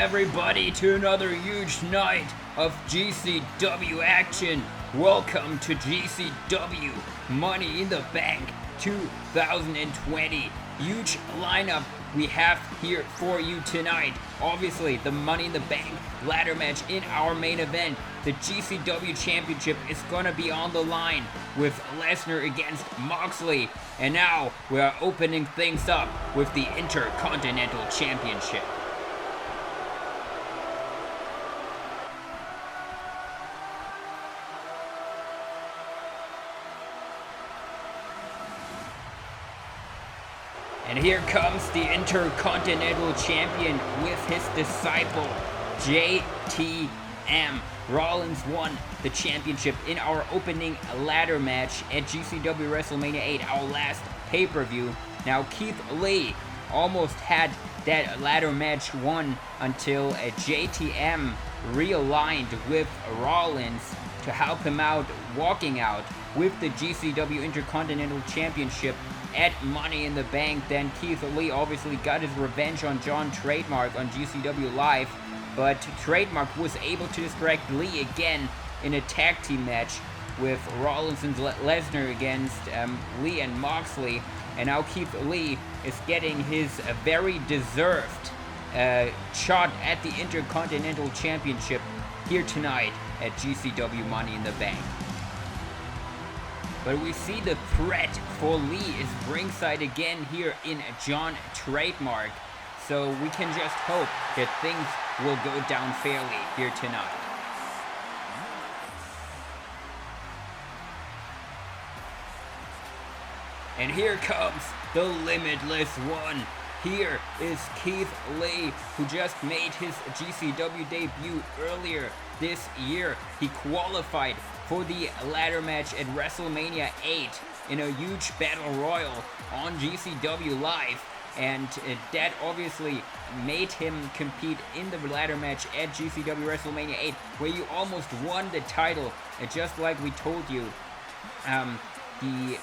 everybody to another huge night of GCW action. Welcome to GCW Money in the Bank 2020. Huge lineup we have here for you tonight. Obviously, the Money in the Bank ladder match in our main event. The GCW Championship is gonna be on the line with Lesnar against Moxley. And now we are opening things up with the Intercontinental Championship. And here comes the Intercontinental Champion with his disciple, JTM. Rollins won the championship in our opening ladder match at GCW WrestleMania 8, our last pay-per-view. Now, Keith Lee almost had that ladder match won until JTM realigned with Rollins to help him out, walking out with the GCW Intercontinental Championship at Money in the Bank. Then Keith Lee obviously got his revenge on John Trademark on GCW Live, but Trademark was able to distract Lee again in a tag team match with Rollins and Lesnar against Lee and Moxley. And now Keith Lee is getting his very deserved shot at the Intercontinental Championship here tonight at GCW Money in the Bank. But we see the threat for Lee is ringside again here in John Trademark. So we can just hope that things will go down fairly here tonight. And here comes the Limitless One. Here is Keith Lee, who just made his GCW debut earlier this year. He qualified for the ladder match at WrestleMania 8 in a huge battle royal on GCW Live, and that obviously made him compete in the ladder match at GCW WrestleMania 8, where you almost won the title. And just like we told you, the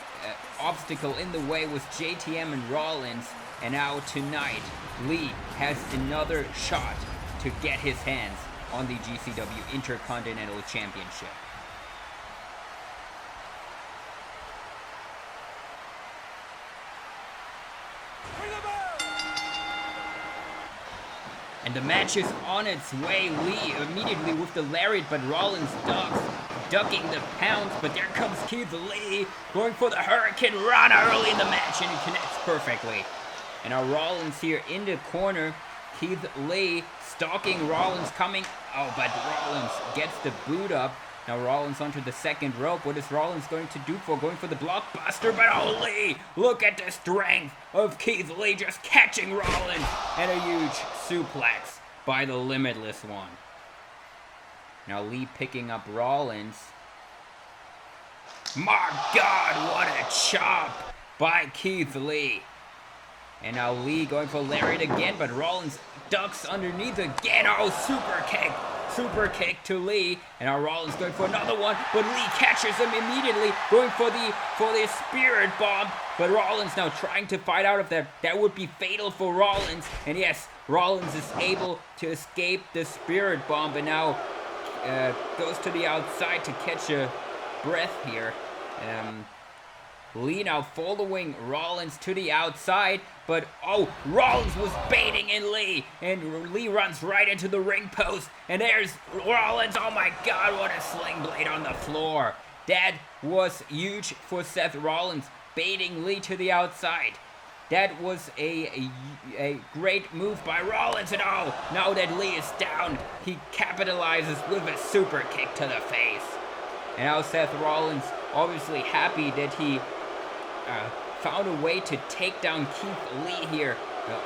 obstacle in the way was JTM and Rollins, and now tonight Lee has another shot to get his hands on the GCW Intercontinental Championship. And the match is on its way. Lee immediately with the lariat, but Rollins ducking the pounce. But there comes Keith Lee going for the Hurricane Rana early in the match, and he connects perfectly. And now Rollins here in the corner. Keith Lee stalking Rollins coming. Oh, but Rollins gets the boot up. Now Rollins onto the second rope. What is Rollins going to do for? Going for the blockbuster, but oh, Lee! Look at the strength of Keith Lee just catching Rollins. And a huge suplex by the Limitless One. Now Lee picking up Rollins. My God, what a chop by Keith Lee. And now Lee going for lariat again, but Rollins ducks underneath again. Oh, super kick. Super kick to Lee, and now Rollins going for another one, but Lee catches him immediately, going for the spirit bomb. But Rollins now trying to fight out of that. That would be fatal for Rollins. And yes, Rollins is able to escape the spirit bomb, but now goes to the outside to catch a breath here. Lee now following Rollins to the outside, but oh, Rollins was baiting in Lee, and Lee runs right into the ring post, and there's Rollins. Oh my God, what a sling blade on the floor. That was huge for Seth Rollins, baiting Lee to the outside. That was a great move by Rollins, and oh, now that Lee is down, he capitalizes with a super kick to the face. And now Seth Rollins obviously happy that he found a way to take down Keith Lee here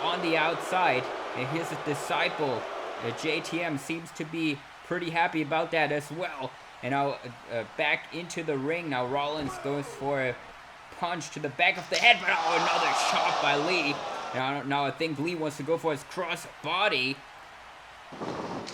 on the outside. And his disciple, JTM, seems to be pretty happy about that as well. And now back into the ring. Now Rollins goes for a punch to the back of the head, but oh, another shot by Lee. Now I think Lee wants to go for his cross body.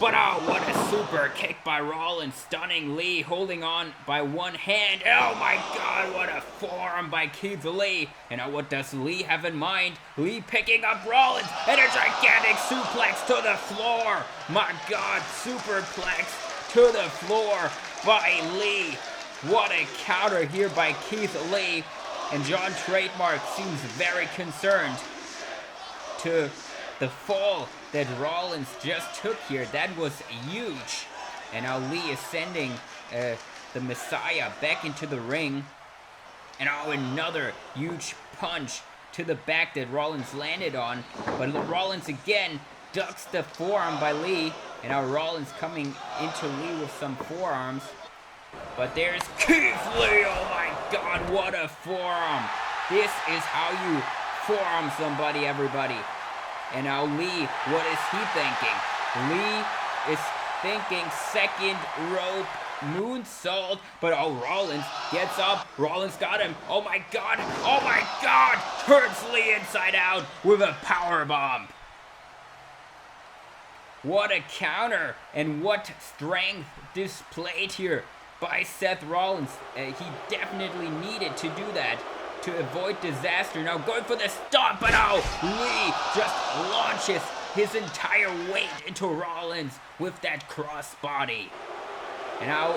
But oh, what a super kick by Rollins, stunning Lee, holding on by one hand. Oh my god, what a forearm by Keith Lee. And now what does Lee have in mind? Lee picking up Rollins, and a gigantic suplex to the floor. My god, superplex to the floor by Lee. What a counter here by Keith Lee. And John Trademark seems very concerned to the fall that Rollins just took here. That was huge. And now Lee is sending the Messiah back into the ring. And oh, another huge punch to the back that Rollins landed on. But Rollins again ducks the forearm by Lee. And now Rollins coming into Lee with some forearms. But there's Keith Lee. Oh my god, what a forearm. This is how you forearm somebody, everybody. And now Lee, what is he thinking? Lee is thinking second rope moonsault, but oh, Rollins gets up. Rollins got him. Oh my god, oh my god! Turns Lee inside out with a power bomb. What a counter, and what strength displayed here by Seth Rollins. He definitely needed to do that to avoid disaster. Now going for the stomp, but oh, Lee just launches his entire weight into Rollins with that crossbody. And now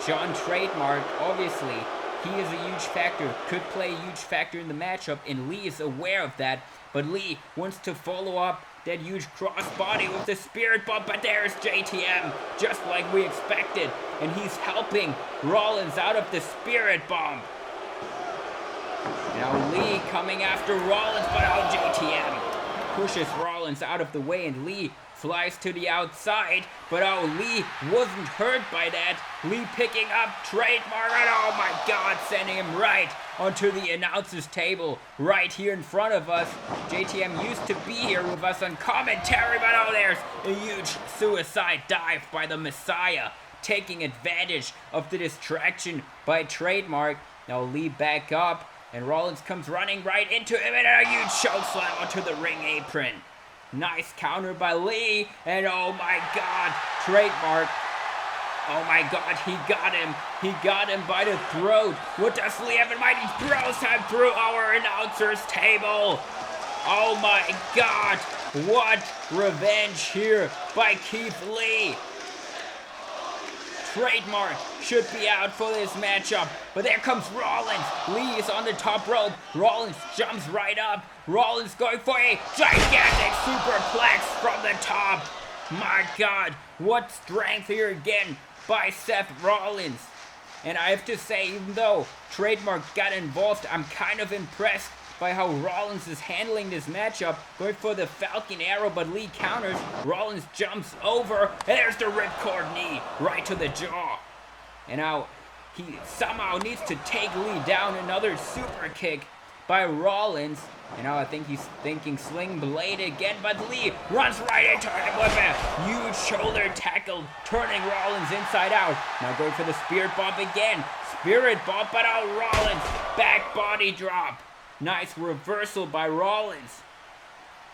John Trademark, obviously, he is a huge factor, could play a huge factor in the matchup, and Lee is aware of that. But Lee wants to follow up that huge crossbody with the spirit bomb, but there's JTM, just like we expected, and he's helping Rollins out of the spirit bomb. Now Lee coming after Rollins, but oh, JTM pushes Rollins out of the way, and Lee flies to the outside, but oh, Lee wasn't hurt by that. Lee picking up Trademark, and oh my god, sending him right onto the announcer's table right here in front of us. JTM used to be here with us on commentary, but oh, there's a huge suicide dive by the Messiah, taking advantage of the distraction by Trademark. Now Lee back up, and Rollins comes running right into him, and a huge chokeslam onto the ring apron. Nice counter by Lee, and oh my god, Trademark. Oh my god, he got him. He got him by the throat. What does Lee have in mind? He throws him through our announcer's table. Oh my god, what revenge here by Keith Lee. Trademark should be out for this matchup, but there comes Rollins. Lee is on the top rope. Rollins jumps right up. Rollins going for a gigantic superplex from the top. My god, what strength here again by Seth Rollins. And I have to say, even though Trademark got involved, I'm kind of impressed by how Rollins is handling this matchup. Going for the Falcon Arrow, but Lee counters. Rollins jumps over, and there's the ripcord knee right to the jaw. And now he somehow needs to take Lee down. Another super kick by Rollins. And now I think he's thinking Sling Blade again, but Lee runs right into him with a huge shoulder tackle, turning Rollins inside out. Now going for the Spirit Bomb again. Spirit Bomb, but out Rollins. Back body drop. Nice reversal by Rollins.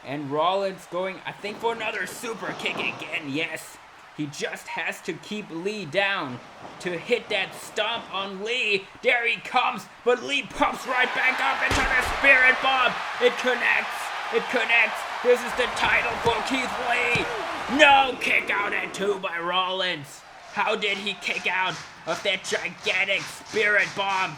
And Rollins going, I think, for another super kick again. Yes, he just has to keep Lee down to hit that stomp on Lee. There he comes, but Lee pops right back up into the Spirit Bomb. It connects. It connects. This is the title for Keith Lee. No, kick out at 2 by Rollins. How did he kick out of that gigantic Spirit Bomb?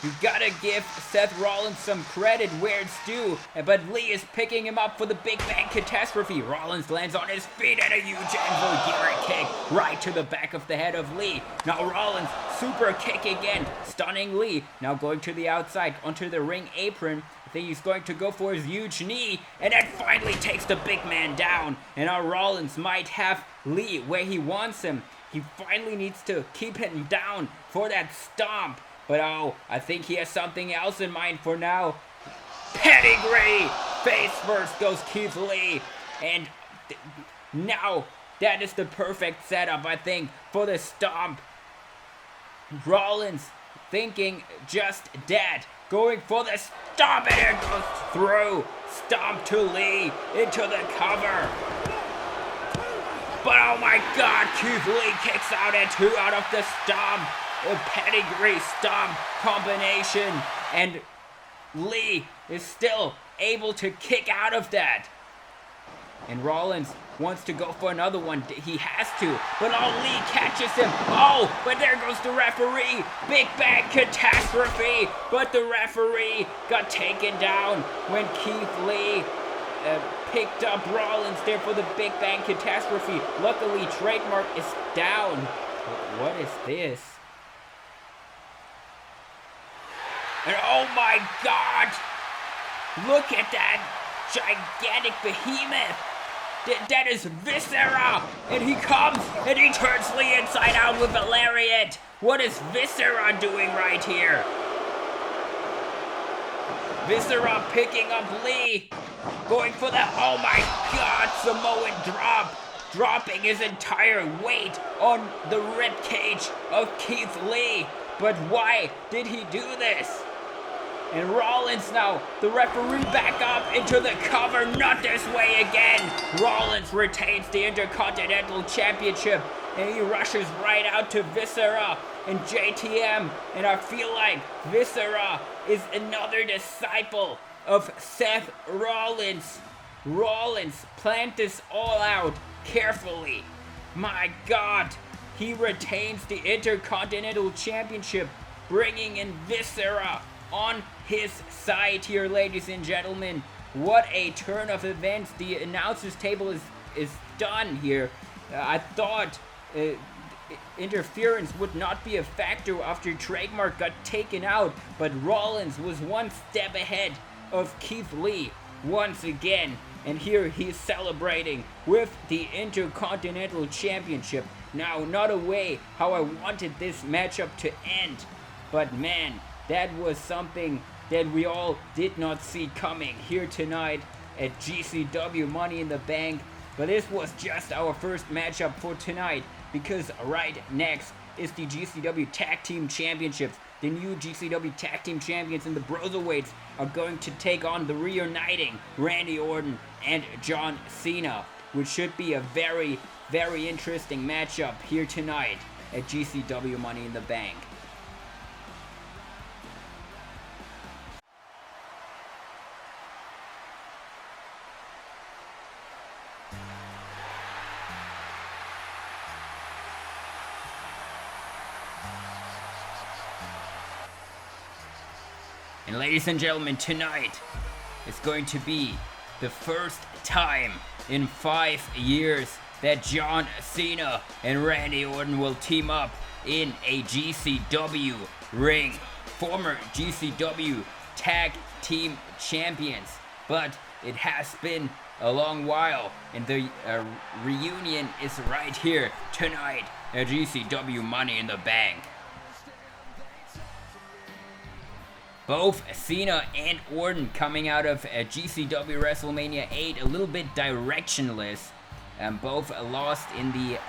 You gotta give Seth Rollins some credit where it's due, but Lee is picking him up for the Big Bang Catastrophe. Rollins lands on his feet and a huge anvil gear kick right to the back of the head of Lee. Now Rollins, super kick again, stunning Lee. Now going to the outside, onto the ring apron. I think he's going to go for his huge knee, and that finally takes the big man down. And now Rollins might have Lee where he wants him. He finally needs to keep him down for that stomp. But oh, I think he has something else in mind for now. Pedigree! Face first goes Keith Lee. And now that is the perfect setup, I think, for the stomp. Rollins thinking just that. going for the stomp, and it goes through. Stomp to Lee into the cover. But oh my God, Keith Lee kicks out at 2 out of the stomp. A pedigree stomp combination, and Lee is still able to kick out of that. And Rollins wants to go for another one. He has to, but Lee catches him. Oh, but there goes the referee. Big Bang catastrophe. But the referee got taken down when Keith Lee picked up Rollins there for the Big Bang catastrophe. Luckily, Trademark is down. What is this? And oh my God! Look at that gigantic behemoth! That is Viscera! And he comes and he turns Lee inside out with a lariat! What is Viscera doing right here? Viscera picking up Lee, going for the, oh my God, Samoan drop! Dropping his entire weight on the rib cage of Keith Lee. But why did he do this? And Rollins now, the referee back up into the cover, not this way again. Rollins retains the Intercontinental Championship, and he rushes right out to Viscera and JTM. And I feel like Viscera is another disciple of Seth Rollins. Rollins planned this all out carefully. My God, he retains the Intercontinental Championship, bringing in Viscera on his side here, ladies and gentlemen. What a turn of events. The announcers table is done here. I thought interference would not be a factor after Trademark got taken out, but Rollins was one step ahead of Keith Lee once again, and here he's celebrating with the Intercontinental Championship. Now, not a way how I wanted this matchup to end, but man, that was something that we all did not see coming here tonight at GCW Money in the Bank. But this was just our first matchup for tonight, because right next is the GCW Tag Team Championships. The new GCW Tag Team Champions and the Broserweights are going to take on the reuniting Randy Orton and John Cena, which should be a very, very interesting matchup here tonight at GCW Money in the Bank. And ladies and gentlemen, tonight is going to be the first time in 5 years that John Cena and Randy Orton will team up in a GCW ring. Former GCW Tag Team Champions. But it has been a long while, and the reunion is right here tonight at GCW Money in the Bank. Both Cena and Orton coming out of GCW WrestleMania 8 a little bit directionless. Both lost in the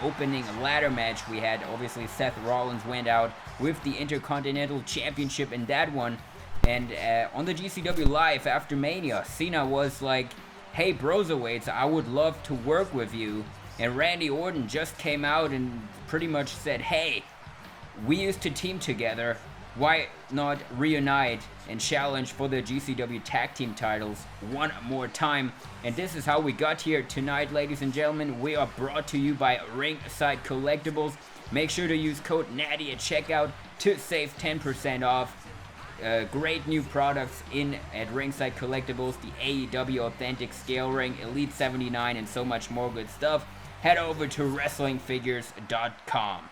opening ladder match we had. Obviously, Seth Rollins went out with the Intercontinental Championship in that one. And on the GCW Live after Mania, Cena was like, hey, Broserweights, I would love to work with you. And Randy Orton just came out and pretty much said, hey, we used to team together. Why not reunite and challenge for the GCW Tag Team titles one more time? And this is how we got here tonight, ladies and gentlemen. We are brought to you by Ringside Collectibles. Make sure to use code GNADDI at checkout to save 10% off. Great new products in at Ringside Collectibles, the AEW Authentic Scale Ring, Elite 79, and so much more good stuff. Head over to WrestlingFigures.com.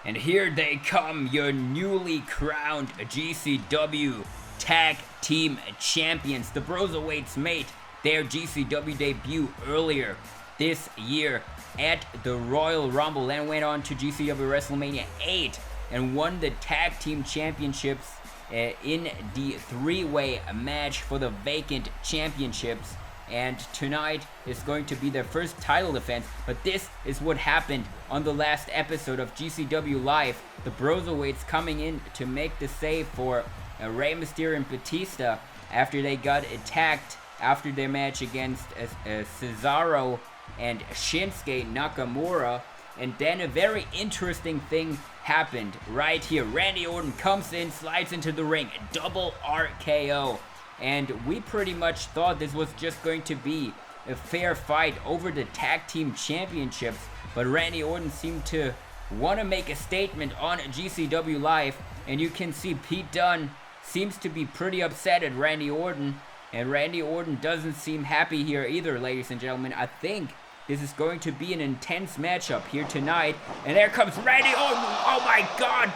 And here they come, your newly crowned GCW Tag Team Champions. The Broserweights made their GCW debut earlier this year at the Royal Rumble and went on to GCW WrestleMania 8 and won the Tag Team Championships in the three-way match for the vacant championships. and tonight is going to be their first title defense. But this is what happened on the last episode of GCW Live. The Broserweights coming in to make the save for Rey Mysterio and Batista after they got attacked after their match against Cesaro and Shinsuke Nakamura. And then a very interesting thing happened right here. Randy Orton comes in, slides into the ring, double RKO. And we pretty much thought this was just going to be a fair fight over the Tag Team Championships. But Randy Orton seemed to want to make a statement on GCW Live. And you can see Pete Dunne seems to be pretty upset at Randy Orton. And Randy Orton doesn't seem happy here either, ladies and gentlemen. I think this is going to be an intense matchup here tonight. And there comes Randy Orton. Oh my God.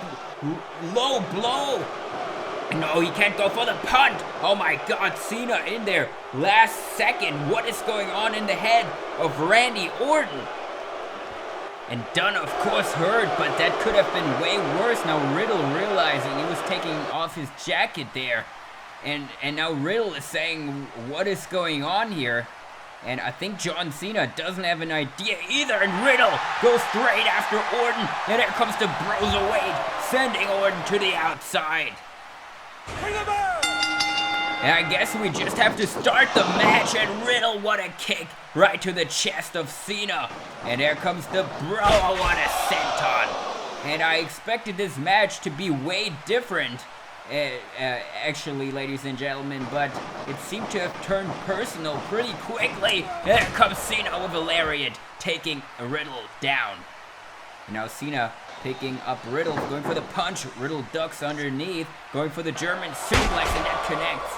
Low blow. No, he can't go for the punt. Oh my God, Cena in there. Last second. What is going on in the head of Randy Orton? And Dunne, of course, heard, but that could have been way worse. Now Riddle realizing he was taking off his jacket there. And now Riddle is saying, what is going on here? And I think John Cena doesn't have an idea either. And Riddle goes straight after Orton. And here comes the Broserweight, sending Orton to the outside. And I guess we just have to start the match. And Riddle, what a kick right to the chest of Cena. And there comes the Bro, what a senton. And I expected this match to be way different. Actually, ladies and gentlemen, but it seemed to have turned personal pretty quickly. There comes Cena with a lariat, taking Riddle down. Now Cena picking up Riddle, going for the punch. Riddle ducks underneath, going for the German suplex, and that connects.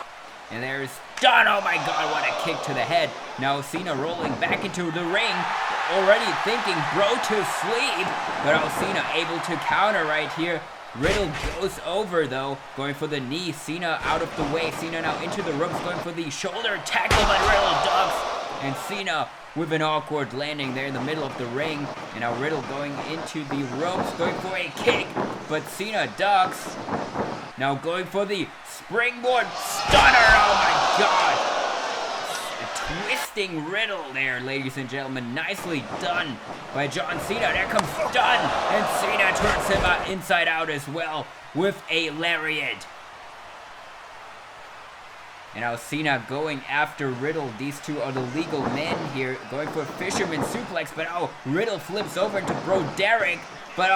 And there's Dunne. Oh my God, what a kick to the head. Now Cena rolling back into the ring, already thinking bro to sleep, but now Cena able to counter right here. Riddle goes over though, going for the knee. Cena out of the way. Cena now into the ropes, going for the shoulder tackle, but Riddle ducks. And Cena with an awkward landing there in the middle of the ring. And now Riddle going into the ropes, going for a kick, but Cena ducks. Now going for the springboard stunner. Oh my God. Twisting Riddle there, ladies and gentlemen. Nicely done by John Cena. There comes Dunne, and Cena turns him inside out as well with a lariat. And now Cena going after Riddle. These two are the legal men here, going for a fisherman suplex, but oh, Riddle flips over into Bro Derek. But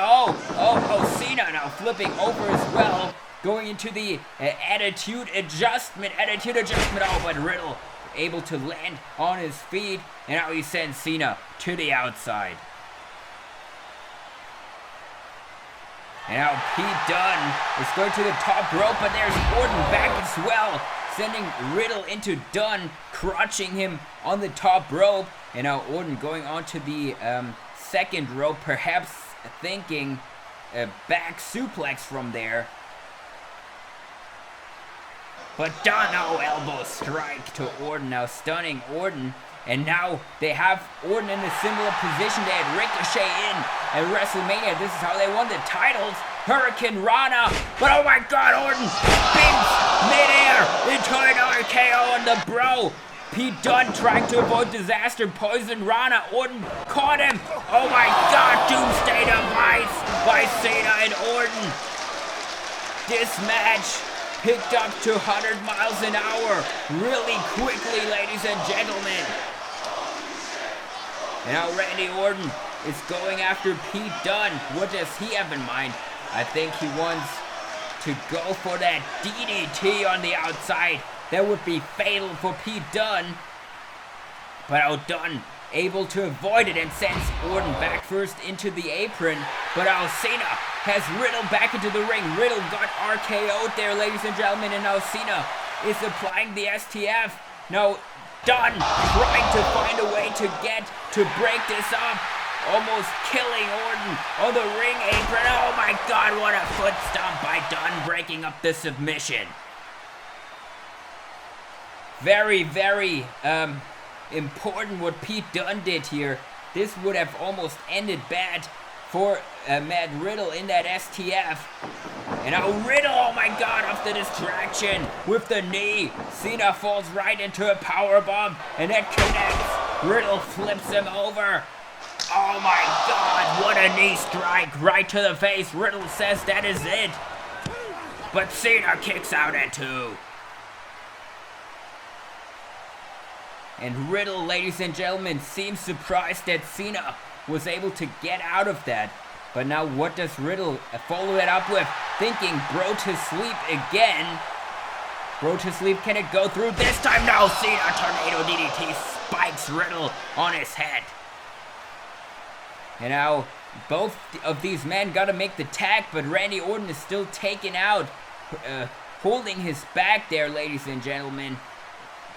Cena now flipping over as well, going into the attitude adjustment. Oh, but Riddle able to land on his feet, and now he sends Cena to the outside. And now Pete Dunne is going to the top rope, but there's Orton back as well, sending Riddle into Dunne, crotching him on the top rope. And now Orton going onto the second rope, perhaps thinking a back suplex from there. But Dunne, oh, elbow strike to Orton, now stunning Orton. And now they have Orton in a similar position. They had Ricochet in at WrestleMania. This is how they won the titles. Hurricane Rana. But oh my God, Orton spins midair into an RKO on the Bro. Pete Dunne trying to avoid disaster. Poison Rana. Orton caught him. Oh my God, Doomsday Device by Cena and Orton. This match picked up to 100 miles an hour really quickly, ladies and gentlemen. And now Randy Orton is going after Pete Dunne. What does he have in mind? I think he wants to go for that DDT on the outside. That would be fatal for Pete Dunne. But Dunne able to avoid it and sends Orton back first into the apron. But Cena has Riddle back into the ring. Riddle got RKO'd there, ladies and gentlemen, and now Cena is applying the STF. Now Dunne trying to find a way to break this up, almost killing Orton on the ring apron. Oh my God, what a foot stomp by Dunne, breaking up the submission. Very, very important what Pete Dunne did here. This would have almost ended bad for Matt Riddle in that STF. And now Riddle, oh my god, off the distraction with the knee. Cena falls right into a powerbomb, and that connects. Riddle flips him over. Oh my god, what a knee strike right to the face. Riddle says that is it. But Cena kicks out at 2. And Riddle, ladies and gentlemen, seems surprised that Cena was able to get out of that. But now what does Riddle follow it up with? Thinking bro to sleep again. Bro to sleep, can it go through this time? No, Cena tornado DDT spikes Riddle on his head. And now both of these men gotta make the tag, but Randy Orton is still taken out, holding his back there, ladies and gentlemen.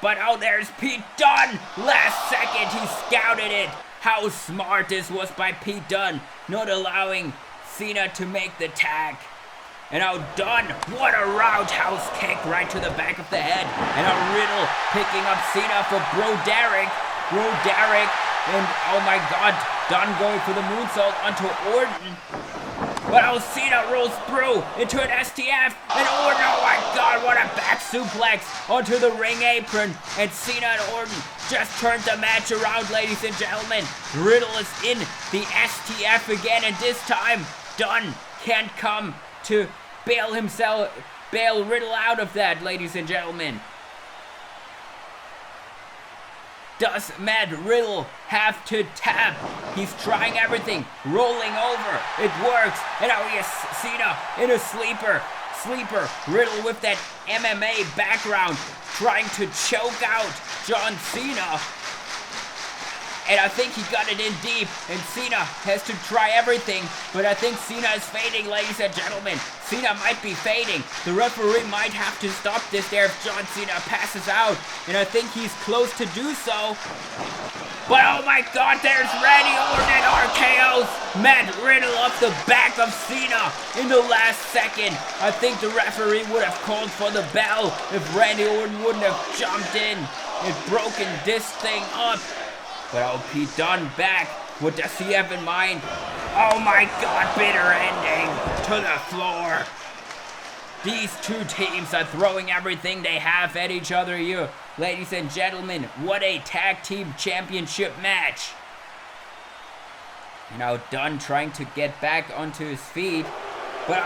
But oh, there's Pete Dunne! Last second, he scouted it. How smart this was by Pete Dunne, not allowing Cena to make the tag. And now Dunne, what a roundhouse kick right to the back of the head. And now Riddle picking up Cena for Bro Derek, and oh my god, Dunne going for the moonsault onto Orton. But oh, Cena rolls through into an STF, and Orton, oh my god, what a back suplex onto the ring apron. And Cena and Orton just turned the match around, ladies and gentlemen. Riddle is in the STF again, and this time Dunne can't come to bail Riddle out of that, ladies and gentlemen. Does Matt Riddle have to tap? He's trying everything, rolling over, it works, and now he has Cena in a sleeper. Riddle with that MMA background, trying to choke out John Cena. And I think he got it in deep, and Cena has to try everything, but I think Cena is fading, ladies and gentlemen. Cena might be fading. The referee might have to stop this there if John Cena passes out, and I think he's close to do so. But oh my god, there's Randy Orton and RKO's Matt Riddle off the back of Cena in the last second. I think the referee would have called for the bell if Randy Orton wouldn't have jumped in and broken this thing up. But oh, Pete Dunne back. What does he have in mind? Oh my god, bitter ending to the floor. These two teams are throwing everything they have at each other here. Ladies and gentlemen, what a tag team championship match. You know, Dunne trying to get back onto his feet. But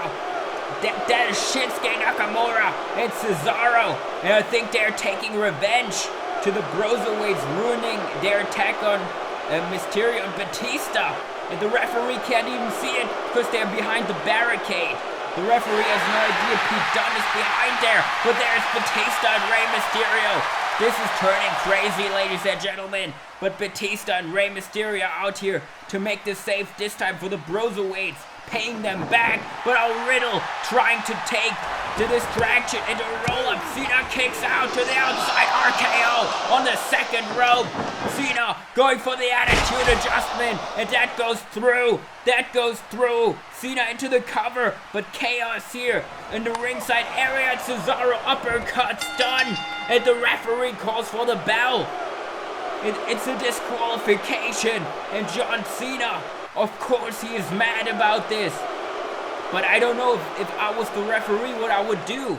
that is Shinsuke Nakamura and Cesaro. And I think they're taking revenge to the Broserweights, ruining their attack on Mysterio and Batista. And the referee can't even see it because they're behind the barricade. The referee has no idea Pete Dunne is behind there. But there's Batista and Rey Mysterio. This is turning crazy, ladies and gentlemen. But Batista and Rey Mysterio out here to make the save this time for the Broserweights, paying them back. But Riddle trying to take the distraction into a roll-up. Cena kicks out to the outside. RKO on the second rope. Cena going for the attitude adjustment, and that goes through. Cena into the cover, but chaos here in the ringside area. Cesaro uppercuts Dunne, and the referee calls for the bell. It's a disqualification, and John Cena, of course he is mad about this. But I don't know if I was the referee what I would do.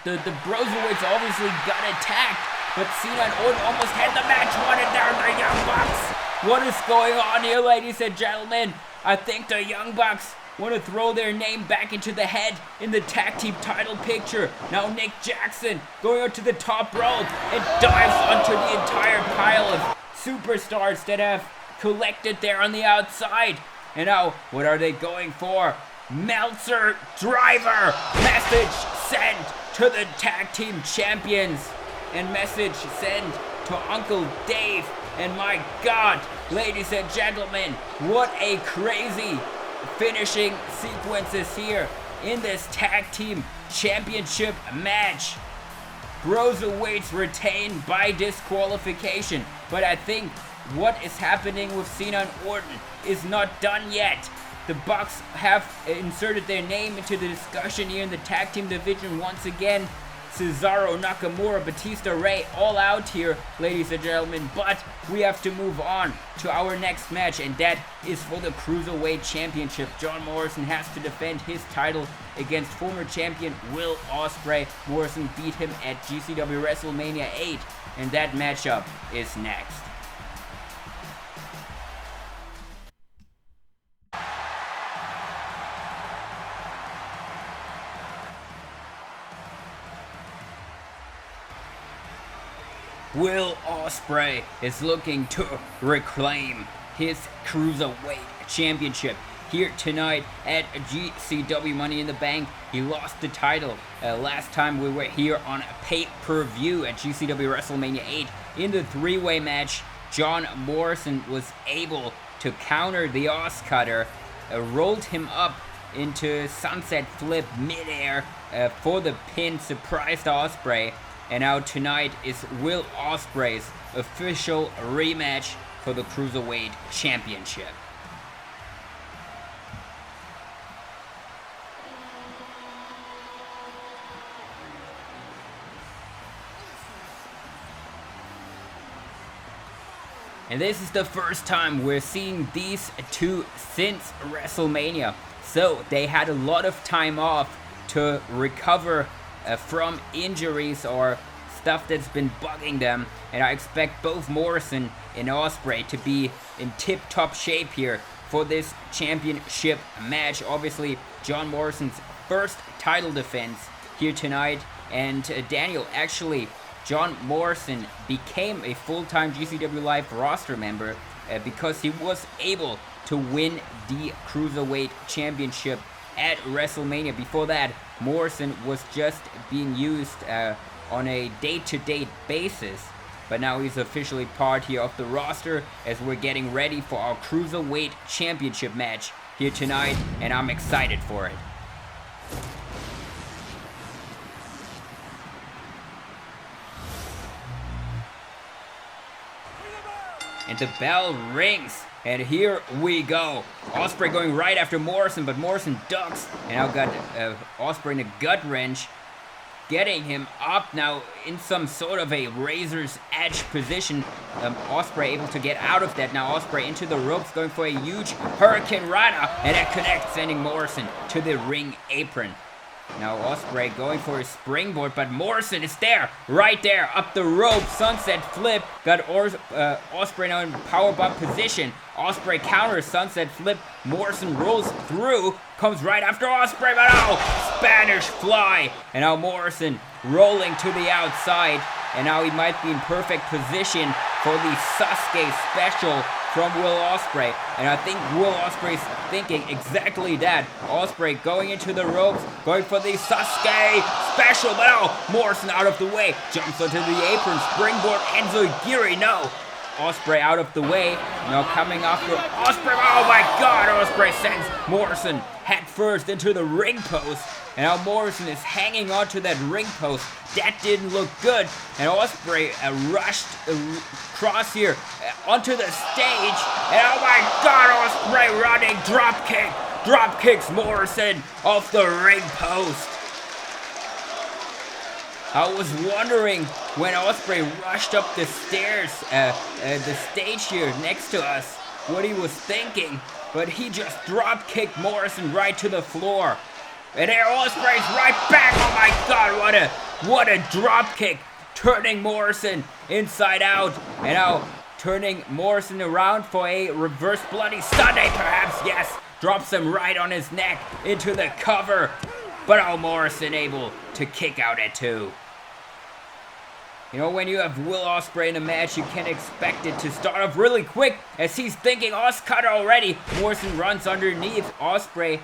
The Broserweights obviously got attacked, but Cena and Orton almost had the match won, and they're the Young Bucks. What is going on here, ladies and gentlemen? I think the Young Bucks want to throw their name back into the head in the tag team title picture. Now Nick Jackson going out to the top rope and dives onto the entire pile of superstars that have collected there on the outside. And now, what are they going for? Meltzer driver. Message sent to the tag team champions. And message sent to Uncle Dave. And my God, ladies and gentlemen, what a crazy finishing sequences here in this tag team championship match. Broserweights retained by disqualification. But I think what is happening with Cena and Orton is not done yet. The Bucks have inserted their name into the discussion here in the tag team division once again. Cesaro, Nakamura, Batista, Ray, all out here, ladies and gentlemen. But we have to move on to our next match, and that is for the Cruiserweight Championship. John Morrison has to defend his title against former champion Will Ospreay. Morrison beat him at GCW WrestleMania 8, and that matchup is next. Will Ospreay is looking to reclaim his Cruiserweight Championship here tonight at GCW Money in the Bank. He lost the title last time we were here on a pay-per-view at GCW WrestleMania 8. In the three-way match, John Morrison was able to counter the Oscutter, rolled him up into sunset flip midair for the pin, surprised Ospreay. And now tonight is Will Ospreay's official rematch for the Cruiserweight Championship. And this is the first time we're seeing these two since WrestleMania. So they had a lot of time off to recover from injuries or stuff that's been bugging them, and I expect both Morrison and Ospreay to be in tip-top shape here for this championship match. Obviously, John Morrison's first title defense here tonight, and Daniel, actually, John Morrison became a full-time GCW Live roster member because he was able to win the Cruiserweight Championship at WrestleMania. Before that, Morrison was just being used on a day-to-day basis, but now he's officially part here of the roster as we're getting ready for our Cruiserweight Championship match here tonight, and I'm excited for it. And the bell rings. And here we go. Ospreay going right after Morrison, but Morrison ducks. And now got Ospreay in a gut wrench. Getting him up now in some sort of a razor's edge position. Ospreay able to get out of that. Now Ospreay into the ropes, going for a huge Hurricane Rana. And that connects, sending Morrison to the ring apron. Now Ospreay going for his springboard, but Morrison is there, right there, up the rope, sunset flip. Got Ospreay now in powerbomb position. Ospreay counters, sunset flip. Morrison rolls through, comes right after Ospreay, but oh, Spanish fly. And now Morrison rolling to the outside, and now he might be in perfect position for the Sasuke special from Will Ospreay. And I think Will Ospreay's thinking exactly that. Ospreay going into the ropes, going for the Sasuke special, but oh, Morrison out of the way, jumps onto the apron, springboard, enziguri, no. Ospreay out of the way, now coming after Ospreay, oh my god, Ospreay sends Morrison head first into the ring post, and now Morrison is hanging onto that ring post. That didn't look good, and Ospreay rushed across here onto the stage, and oh my god, Ospreay running drop kicks Morrison off the ring post. I was wondering when Ospreay rushed up the stairs, the stage here next to us, what he was thinking, but he just drop kicked Morrison right to the floor. And there Ospreay's right back. Oh my god, what a drop kick, turning Morrison inside out, and now turning Morrison around for a reverse Bloody Sunday perhaps, yes, drops him right on his neck into the cover, but oh, Morrison able to kick out at 2. You know, when you have Will Ospreay in a match, you can expect it to start off really quick as he's thinking Oscutter already. Morrison runs underneath. Ospreay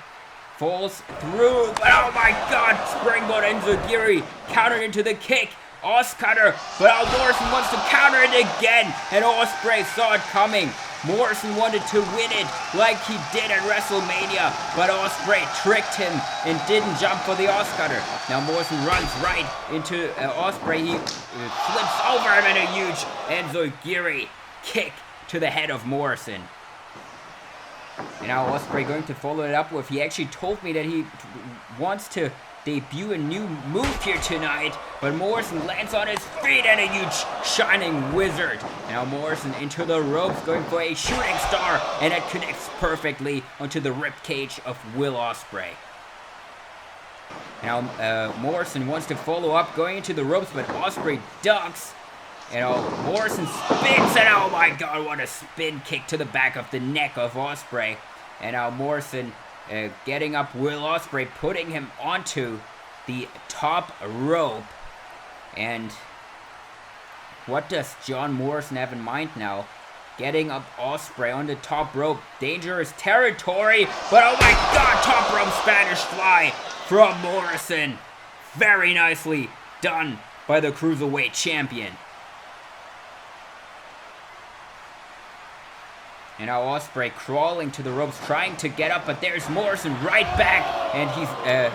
falls through, but oh my god, springboard enziguri, countered into the kick. Oscutter, but oh, Morrison wants to counter it again, and Ospreay saw it coming. Morrison wanted to win it like he did at WrestleMania, but Ospreay tricked him and didn't jump for the Oscutter. Now Morrison runs right into Ospreay. He flips over him in a huge enziguri kick to the head of Morrison. And now Ospreay going to follow it up with, he actually told me that he wants to debut a new move here tonight, but Morrison lands on his feet and a huge shining wizard. Now Morrison into the ropes, going for a shooting star, and it connects perfectly onto the ribcage of Will Ospreay. Now Morrison wants to follow up, going into the ropes, but Ospreay ducks. Morrison spins, and oh my god, what a spin kick to the back of the neck of Ospreay. And now Morrison getting up Will Ospreay, putting him onto the top rope. And what does John Morrison have in mind now? Getting up Ospreay on the top rope. Dangerous territory, but oh my god, top rope Spanish fly from Morrison. Very nicely done by the Cruiserweight Champion. And now Ospreay crawling to the ropes, trying to get up, but there's Morrison right back, and he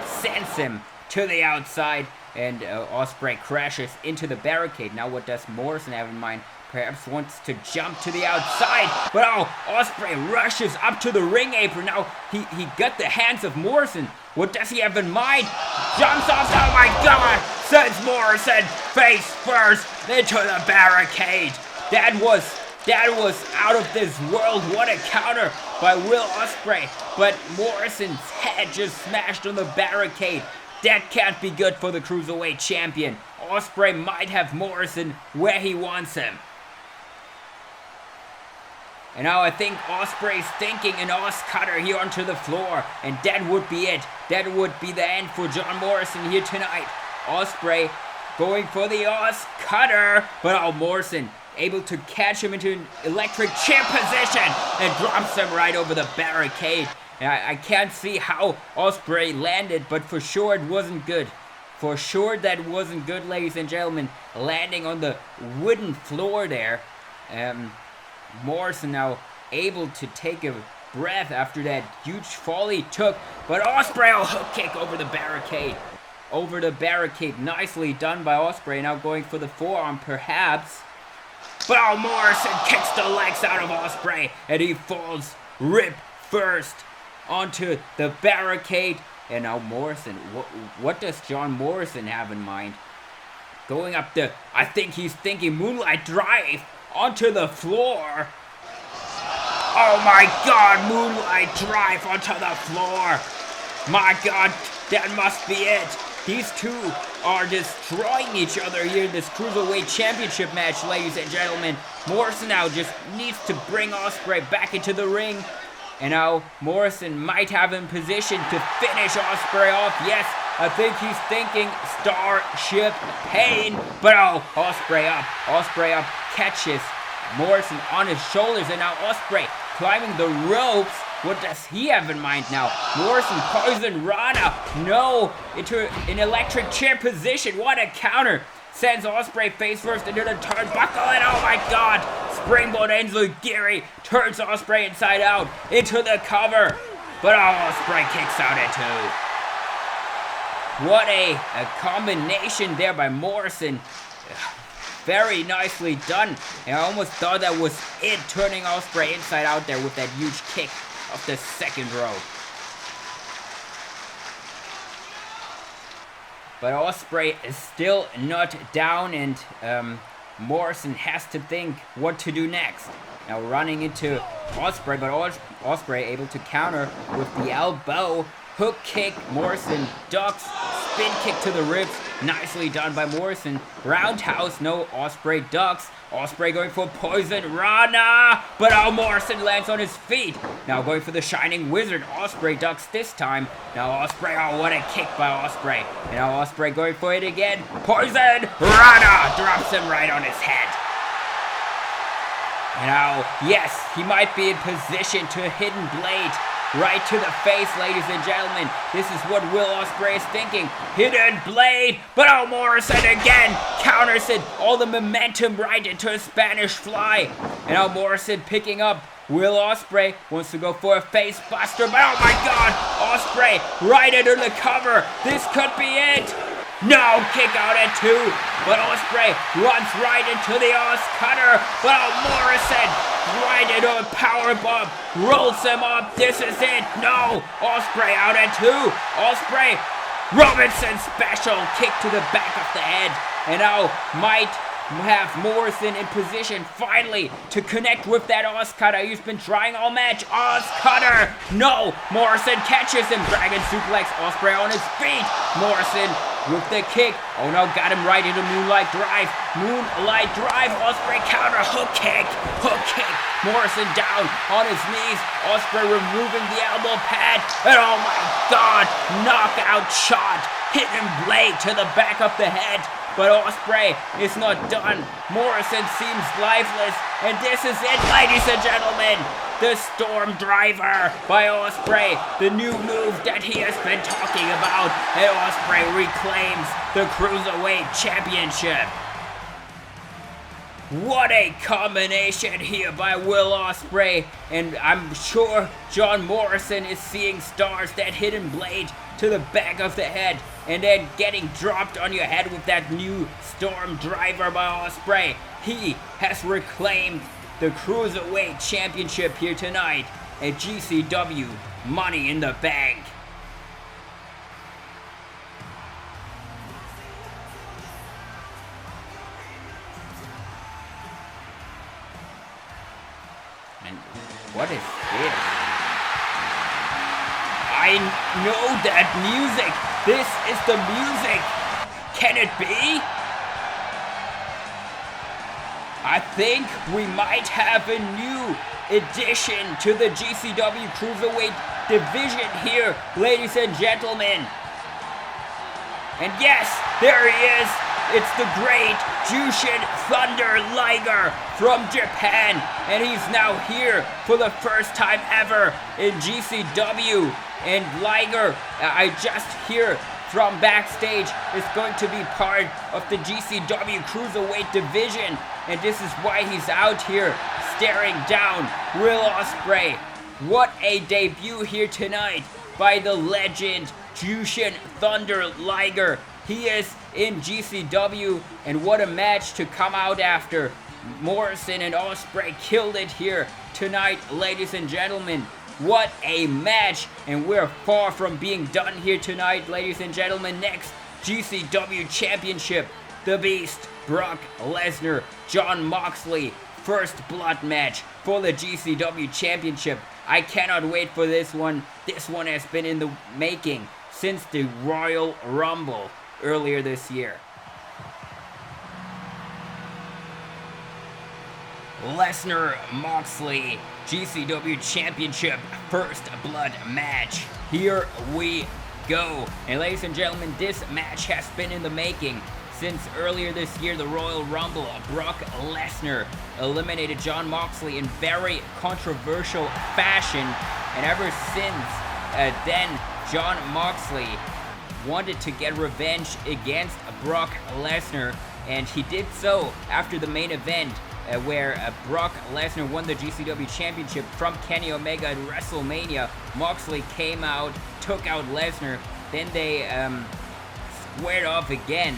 sends him to the outside, and Ospreay crashes into the barricade. Now what does Morrison have in mind? Perhaps wants to jump to the outside, but Ospreay rushes up to the ring apron. Now he got the hands of Morrison. What does he have in mind? Jumps off, oh my god, sends Morrison face first into the barricade. That was out of this world. What a counter by Will Ospreay. But Morrison's head just smashed on the barricade. That can't be good for the Cruiserweight Champion. Ospreay might have Morrison where he wants him. And now I think Ospreay's thinking an Os cutter here onto the floor. And that would be it. That would be the end for John Morrison here tonight. Ospreay going for the Os cutter. But Morrison able to catch him into an electric chair position and drops him right over the barricade. And I can't see how Ospreay landed, but for sure it wasn't good. For sure that wasn't good, ladies and gentlemen. Landing on the wooden floor there. Morrison now able to take a breath after that huge fall he took. But Ospreay, hook kick over the barricade. Over the barricade. Nicely done by Ospreay. Now going for the forearm perhaps. But Morrison kicks the legs out of Ospreay, and he falls rib first onto the barricade. And now Morrison, what does John Morrison have in mind? Going up I think he's thinking Moonlight Drive onto the floor. Oh my god, Moonlight Drive onto the floor. My god, that must be it. These two are destroying each other here in this Cruiserweight Championship match, ladies and gentlemen. Morrison now just needs to bring Ospreay back into the ring. And now Morrison might have in position to finish Ospreay off. Yes, I think he's thinking Starship Pain. But Ospreay up, catches Morrison on his shoulders. And now Ospreay climbing the ropes. What does he have in mind now? Morrison poison Rana. No, into an electric chair position. What a counter. Sends Ospreay face first into the turnbuckle, and oh my god, springboard enziguri turns Ospreay inside out into the cover. But Ospreay kicks out at two. What a combination there by Morrison. Very nicely done. And I almost thought that was it, turning Ospreay inside out there with that huge kick of the second row. But Ospreay is still not down, and Morrison has to think what to do next. Now running into Ospreay, but Ospreay able to counter with the elbow. Hook kick, Morrison ducks, spin kick to the ribs, nicely done by Morrison. Roundhouse, no, Ospreay ducks. Ospreay going for poison Rana, but Morrison lands on his feet. Now going for the Shining Wizard. Ospreay ducks this time. Now Ospreay, what a kick by Ospreay. And now Ospreay going for it again. Poison Rana drops him right on his head. And now, yes, he might be in position to hidden blade. Right to the face, ladies and gentlemen. This is what Will Ospreay is thinking. Hidden blade, but Morrison again counters it. All the momentum right into a Spanish fly. And now Morrison picking up. Will Ospreay wants to go for a face buster, but oh my god, Ospreay right under the cover. This could be it. No, kick out at two, but Ospreay runs right into the Os cutter, but Morrison right into a powerbomb, rolls him up. This is it. No, Ospreay out at two. Ospreay Robinson special kick to the back of the head. And now might have Morrison in position finally to connect with that Oscutter. He's been trying all match. Oscutter! No! Morrison catches him. Dragon suplex. Ospreay on his feet. Morrison with the kick. Oh no, got him right into Moonlight Drive. Moonlight Drive. Ospreay counter. Hook kick. Hook kick. Morrison down on his knees. Ospreay removing the elbow pad. And oh my god! Knockout shot. Hidden blade to the back of the head. But Ospreay is not done. Morrison seems lifeless. And this is it, ladies and gentlemen. The Storm Driver by Ospreay. The new move that he has been talking about. And Ospreay reclaims the Cruiserweight Championship. What a combination here by Will Ospreay. And I'm sure John Morrison is seeing stars. That hidden blade to the back of the head. And then getting dropped on your head with that new Storm Driver by Ospreay. He has reclaimed the Cruiserweight Championship here tonight at GCW Money in the Bank. And what is this? I know that music. This is the music. Can it be? I think we might have a new addition to the GCW Cruiserweight division here, ladies and gentlemen. And yes, there he is. It's the great Jushin Thunder Liger from Japan. And he's now here for the first time ever in GCW. And Liger, I just hear from backstage, is going to be part of the GCW Cruiserweight division. And this is why he's out here staring down Will Ospreay. What a debut here tonight by the legend Jushin Thunder Liger. He is in GCW, and what a match to come out after. Morrison and Ospreay killed it here tonight, ladies and gentlemen. What a match, and we're far from being done here tonight, ladies and gentlemen. Next, GCW Championship, The Beast, Brock Lesnar, Jon Moxley, first blood match for the GCW Championship. I cannot wait for this one. This one has been in the making since the Royal Rumble earlier this year. Lesnar Moxley GCW Championship first blood match. Here we go. And ladies and gentlemen, this match has been in the making since earlier this year, the Royal Rumble. Brock Lesnar eliminated Jon Moxley in very controversial fashion. And ever since then, Jon Moxley wanted to get revenge against Brock Lesnar, and he did so after the main event where Brock Lesnar won the GCW Championship from Kenny Omega at WrestleMania. Moxley came out, took out Lesnar, then they squared off again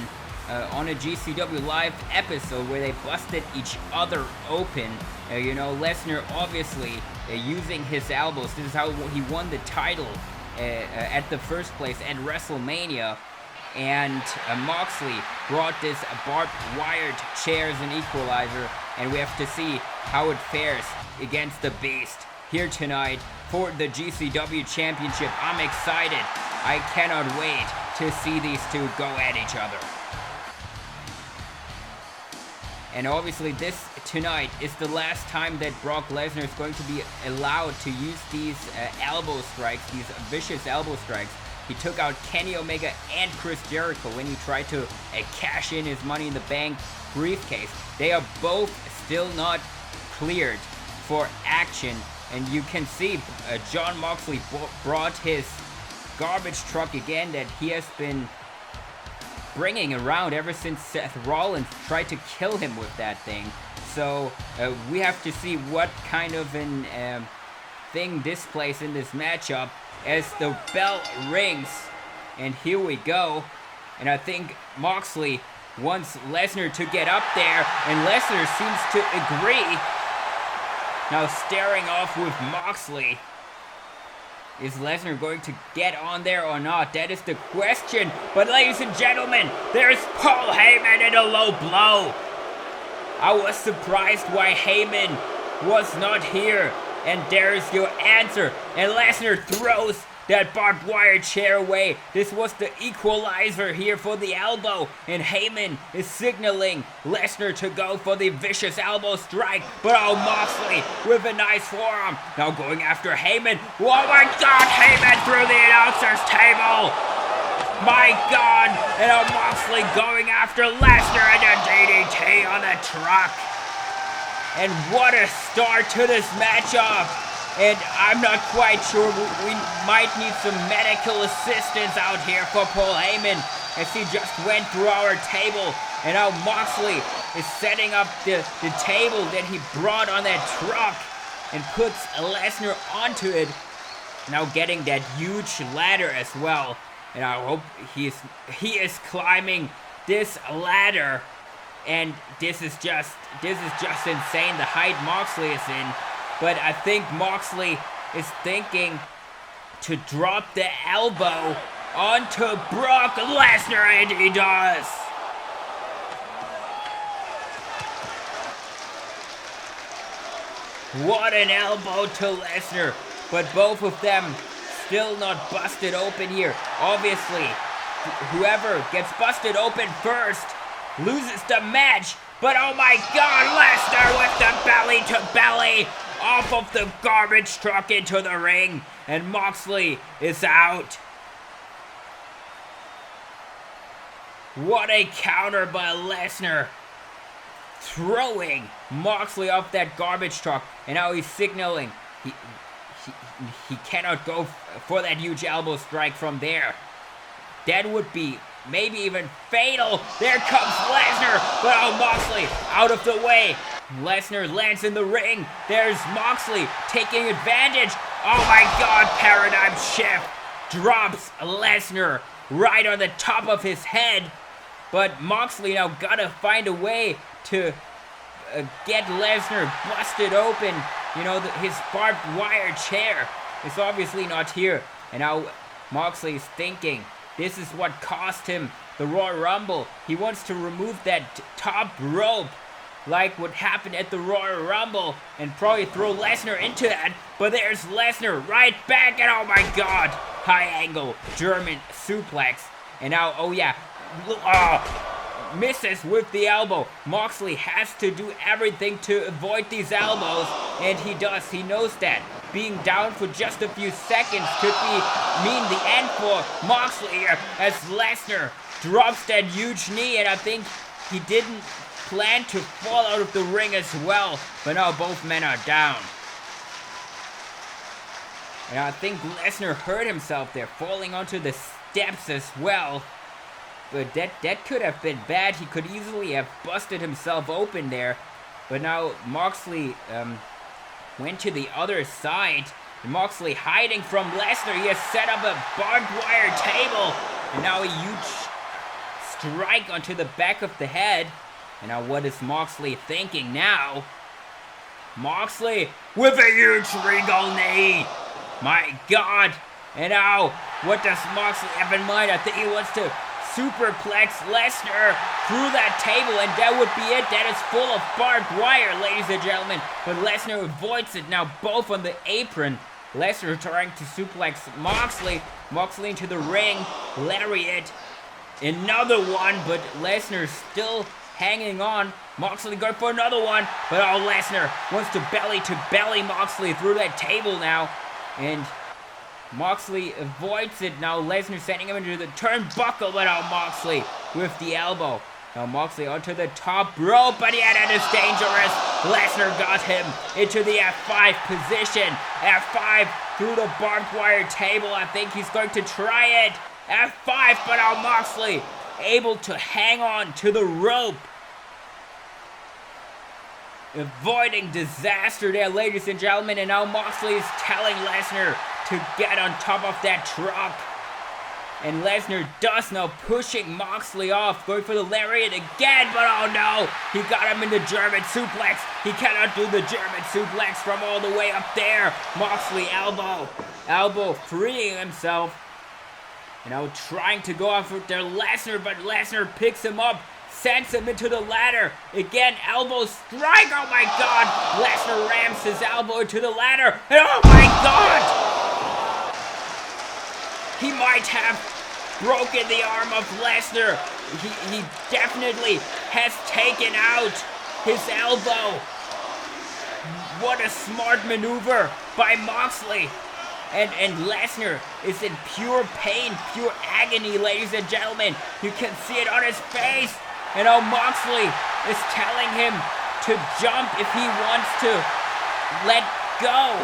on a GCW Live episode where they busted each other open. Lesnar obviously using his elbows. This is how he won the title at the first place at WrestleMania. And Moxley brought this barbed wired chairs and equalizer, and we have to see how it fares against the Beast here tonight for the GCW Championship. I'm excited. I cannot wait to see these two go at each other. And obviously this tonight is the last time that Brock Lesnar is going to be allowed to use these elbow strikes, these vicious elbow strikes. He took out Kenny Omega and Chris Jericho when he tried to cash in his Money in the Bank briefcase. They are both still not cleared for action. And you can see Jon Moxley brought his garbage truck again that he has been bringing around ever since Seth Rollins tried to kill him with that thing. So we have to see what kind of an thing displays in this matchup as the bell rings. And here we go. And I think Moxley wants Lesnar to get up there, and Lesnar seems to agree. Now staring off with Moxley. Is Lesnar going to get on there or not? That is the question. But ladies and gentlemen, there's Paul Heyman in a low blow. I was surprised why Heyman was not here. And there's your answer. And Lesnar throws that barbed wire chair away. This was the equalizer here for the elbow. And Heyman is signaling Lesnar to go for the vicious elbow strike. But oh, Moxley with a nice forearm. Now going after Heyman. Oh my God, Heyman through the announcer's table. My God. And oh, Moxley going after Lesnar and a DDT on the truck. And what a start to this matchup. And I'm not quite sure, we might need some medical assistance out here for Paul Heyman, as he just went through our table. And now Moxley is setting up the table that he brought on that truck and puts Lesnar onto it. Now getting that huge ladder as well. And I hope he is climbing this ladder. And this is just insane, the height Moxley is in. But I think Moxley is thinking to drop the elbow onto Brock Lesnar, and he does. What an elbow to Lesnar. But both of them still not busted open here. Obviously, whoever gets busted open first loses the match. But oh my God, Lesnar with the belly to belly off of the garbage truck into the ring. And Moxley is out. What a counter by Lesnar. Throwing Moxley off that garbage truck. And now he's signaling he cannot go for that huge elbow strike from there. That would be maybe even fatal. There comes Lesnar, but oh, Moxley out of the way. Lesnar lands in the ring. There's Moxley taking advantage. Oh my God, paradigm shift. Drops Lesnar right on the top of his head. But Moxley now gotta find a way to get Lesnar busted open. You know, his barbed wire chair is obviously not here. And now Moxley is thinking, this is what cost him the Royal Rumble. He wants to remove that top rope like what happened at the Royal Rumble and probably throw Lesnar into that. But there's Lesnar right back, and oh my God, high angle German suplex. And now, oh yeah, misses with the elbow. Moxley has to do everything to avoid these elbows, and he does. He knows that. Being down for just a few seconds could mean the end for Moxley here, as Lesnar drops that huge knee, and I think he didn't plan to fall out of the ring as well. But now both men are down. And I think Lesnar hurt himself there, falling onto the steps as well. But that could have been bad. He could easily have busted himself open there. But now Moxley went to the other side. And Moxley hiding from Lesnar. He has set up a barbed wire table. And now a huge strike onto the back of the head. And now what is Moxley thinking now? Moxley with a huge regal knee. My God. And now what does Moxley have in mind? I think he wants to superplex Lesnar through that table, and that would be it. That is full of barbed wire, ladies and gentlemen. But Lesnar avoids it now, both on the apron. Lesnar trying to suplex Moxley. Moxley into the ring. Lariat. Another one, but Lesnar still hanging on. Moxley going for another one. But oh, Lesnar wants to belly Moxley through that table now. And Moxley avoids it. Now Lesnar sending him into the turnbuckle, but oh, Moxley with the elbow. Now Moxley onto the top rope, but yet it is dangerous. Lesnar got him into the F5 position. F5 through the barbed wire table. I think he's going to try it. F5, but oh, Moxley able to hang on to the rope. Avoiding disaster there, ladies and gentlemen. And now Moxley is telling Lesnar to get on top of that truck. And Lesnar does now, pushing Moxley off, going for the lariat again, but oh no, he got him in the German suplex. He cannot do the German suplex from all the way up there. Moxley elbow. elbow freeing himself. And now trying to go off with their Lesnar, but Lesnar picks him up, sends him into the ladder. Again, elbow strike. Oh my God. Lesnar rams his elbow into the ladder. And oh my God. He might have broken the arm of Lesnar. He definitely has taken out his elbow. What a smart maneuver by Moxley. And Lesnar is in pure pain, pure agony, ladies and gentlemen. You can see it on his face. And oh, Moxley is telling him to jump if he wants to let go.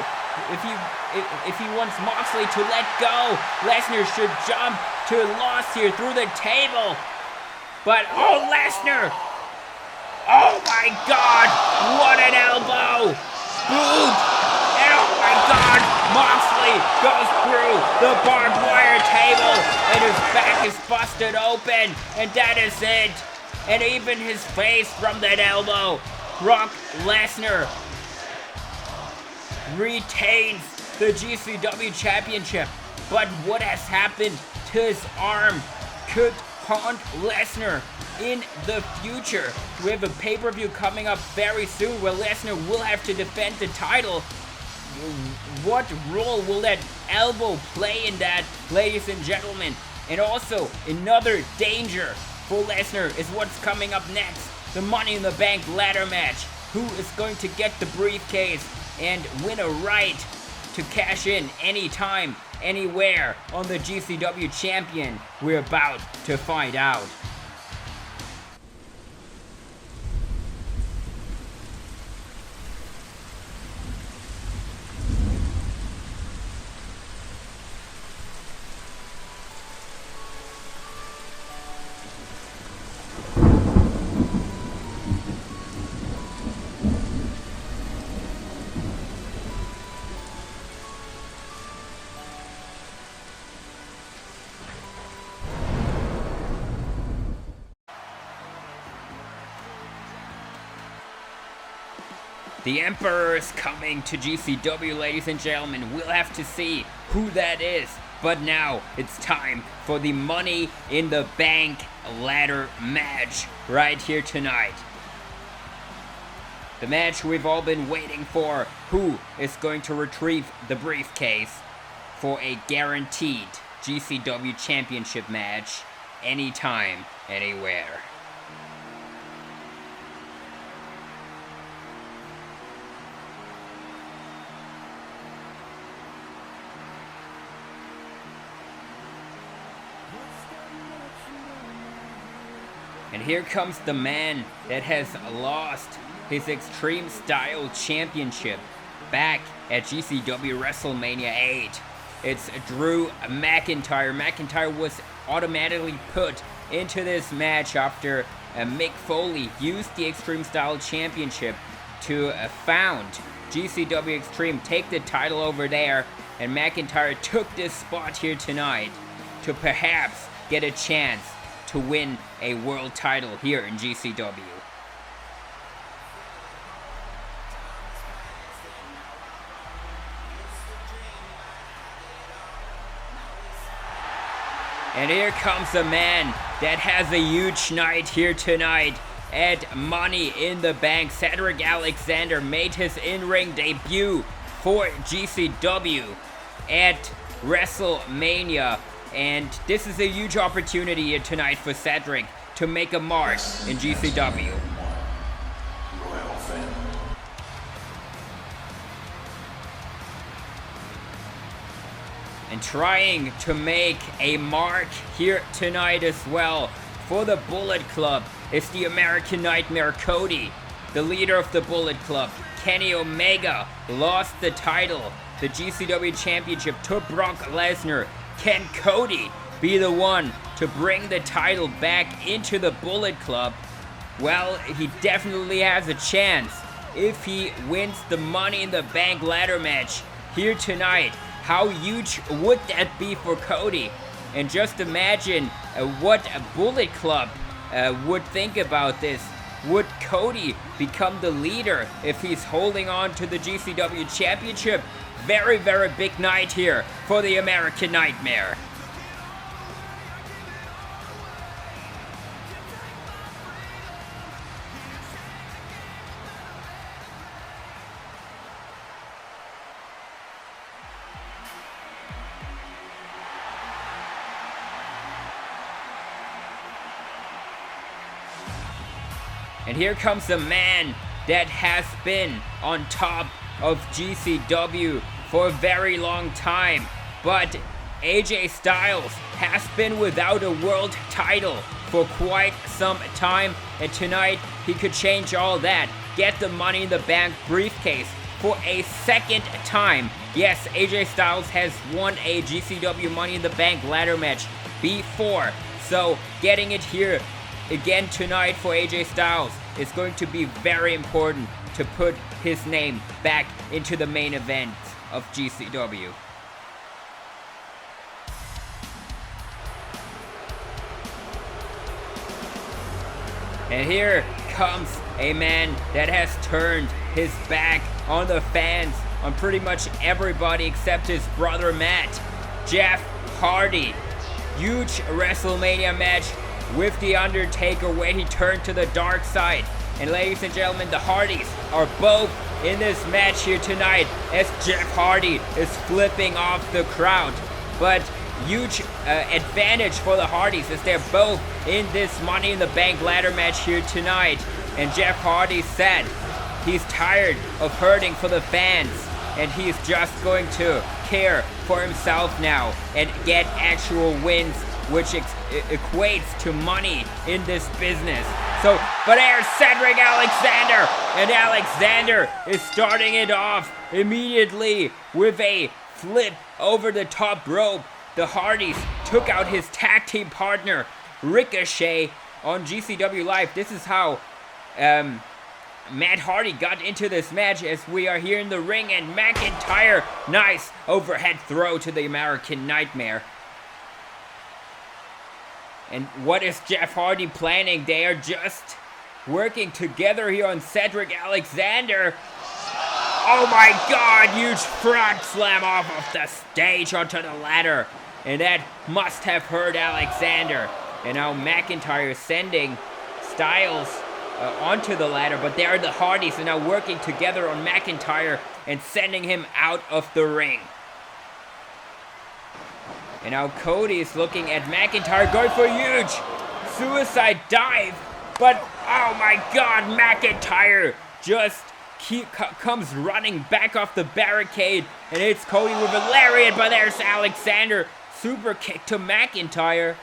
If he wants Moxley to let go, Lesnar should jump to a loss here through the table. But oh, Lesnar! Oh my God! What an elbow! Boom! And oh my God! Moxley goes through the barbed wire table, and his back is busted open, and that is it. And even his face from that elbow. Brock Lesnar retains the GCW Championship. But what has happened to his arm could haunt Lesnar in the future. We have a pay-per-view coming up very soon where Lesnar will have to defend the title. What role will that elbow play in that, ladies and gentlemen? And also, another danger for Lesnar is what's coming up next. The Money in the Bank ladder match. Who is going to get the briefcase and win a right to cash in anytime, anywhere on the GCW champion? We're about to find out. The Emperor is coming to GCW, ladies and gentlemen. We'll have to see who that is. But now it's time for the Money in the Bank ladder match right here tonight. The match we've all been waiting for. Who is going to retrieve the briefcase for a guaranteed GCW Championship match anytime, anywhere? And here comes the man that has lost his Extreme Style Championship back at GCW WrestleMania 8. It's Drew McIntyre. McIntyre was automatically put into this match after Mick Foley used the Extreme Style Championship to found GCW Extreme, take the title over there, and McIntyre took this spot here tonight to perhaps get a chance to win a world title here in GCW. And here comes a man that has a huge night here tonight at Money in the Bank. Cedric Alexander made his in-ring debut for GCW at WrestleMania. And this is a huge opportunity here tonight for Cedric to make a mark in GCW. And trying to make a mark here tonight as well for the Bullet Club is the American Nightmare Cody. The leader of the Bullet Club, Kenny Omega, lost the title, the GCW Championship, to Brock Lesnar. Can Cody be the one to bring the title back into the Bullet Club? Well, he definitely has a chance if he wins the Money in the Bank ladder match here tonight. How huge would that be for Cody? And just imagine what a Bullet Club would think about this. Would Cody become the leader if he's holding on to the GCW Championship? very, very big night here for the American Nightmare. And here comes the man that has been on top of GCW for a very long time. But AJ Styles has been without a world title for quite some time. And tonight he could change all that. Get the Money in the Bank briefcase for a second time. Yes, AJ Styles has won a GCW Money in the Bank ladder match before. So getting it here again tonight for AJ Styles is going to be very important to put his name back into the main event of GCW. And here comes a man that has turned his back on the fans, on pretty much everybody except his brother Matt. Jeff Hardy. Huge WrestleMania match with The Undertaker where he turned to the dark side. And ladies and gentlemen, the Hardys are both in this match here tonight as Jeff Hardy is flipping off the crowd. But huge advantage for the Hardys as they're both in this Money in the Bank ladder match here tonight. And Jeff Hardy said he's tired of hurting for the fans and he's just going to care for himself now and get actual wins, which equates to money in this business. So, but there's Cedric Alexander, and Alexander is starting it off immediately with a flip over the top rope. The Hardys took out his tag team partner, Ricochet, on GCW Live. This is how Matt Hardy got into this match as we are here in the ring, and McIntyre, nice overhead throw to the American Nightmare. And what is Jeff Hardy planning? They are just working together here on Cedric Alexander. Oh my God, huge front slam off of the stage onto the ladder. And that must have hurt Alexander. And now McIntyre is sending Styles onto the ladder, but they are the Hardys and now working together on McIntyre and sending him out of the ring. And now Cody is looking at McIntyre, going for a huge suicide dive. But, oh my God, McIntyre just comes running back off the barricade. And it's Cody with a lariat, but there's Alexander. Super kick to McIntyre.